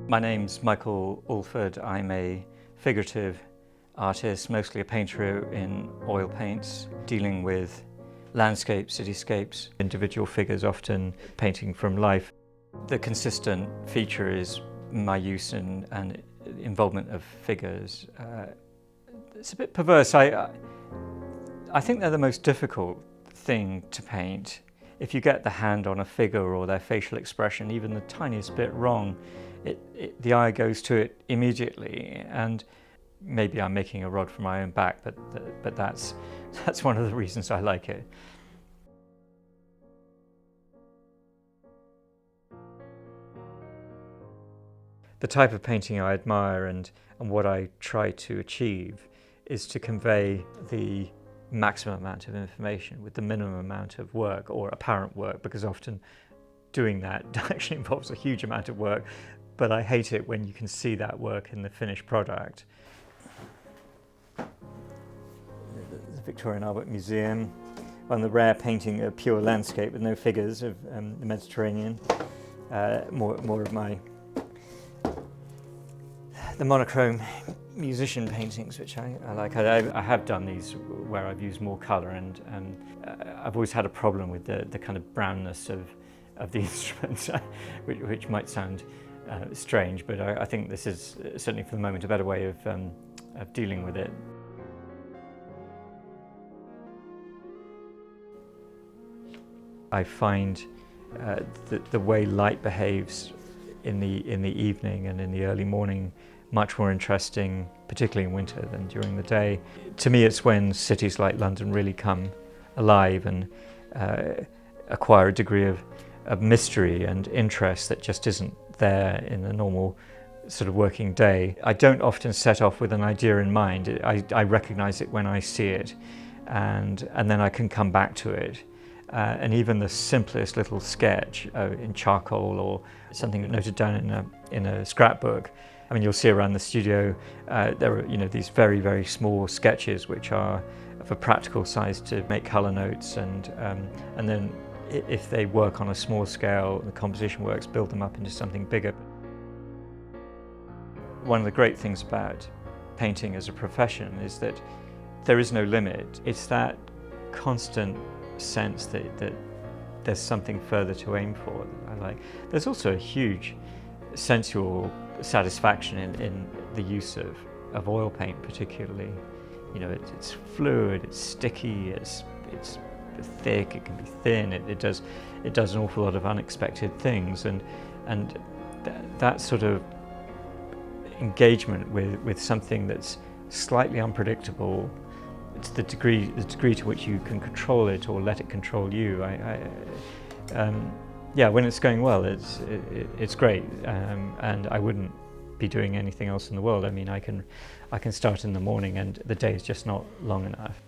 My name's Michael Alford. I'm a figurative artist, mostly a painter in oil paints, dealing with landscapes, cityscapes, individual figures, often painting from life. The consistent feature is my use and involvement of figures. It's a bit perverse. I think they're the most difficult thing to paint. If you get the hand on a figure or their facial expression, even the tiniest bit wrong, the eye goes to it immediately. And maybe I'm making a rod for my own back, but that's one of the reasons I like it. The type of painting I admire and what I try to achieve is to convey the maximum amount of information with the minimum amount of work or apparent work, because often doing that actually involves a huge amount of work, but I hate it when you can see that work in the finished product. The Victorian Albert Museum, one of the rare painting a pure landscape with no figures of the Mediterranean. More of the monochrome musician paintings, which I like. I have done these where I've used more colour, and I've always had a problem with the kind of brownness of the instruments, which might sound strange, but I think this is certainly for the moment a better way of dealing with it. I find that the way light behaves in the evening and in the early morning much more interesting, particularly in winter, than during the day. To me, it's when cities like London really come alive and acquire a degree of mystery and interest that just isn't there in a normal sort of working day. I don't often set off with an idea in mind. I recognise it when I see it, and then I can come back to it. And even the simplest little sketch in charcoal or something noted down in a scrapbook. I mean, you'll see around the studio there are these very, very small sketches which are of a practical size to make colour notes, and then if they work on a small scale, the composition works, build them up into something bigger. One of the great things about painting as a profession is that there is no limit. It's that constant sense that there's something further to aim for that I like. There's also a huge sensual satisfaction in the use of oil paint, particularly. It's fluid, it's sticky, it's thick, it can be thin, it does an awful lot of unexpected things, and that sort of engagement with something that's slightly unpredictable. It's the degree to which you can control it or let it control you. When it's going well, it's great, and I wouldn't be doing anything else in the world. I mean, I can start in the morning, and the day is just not long enough.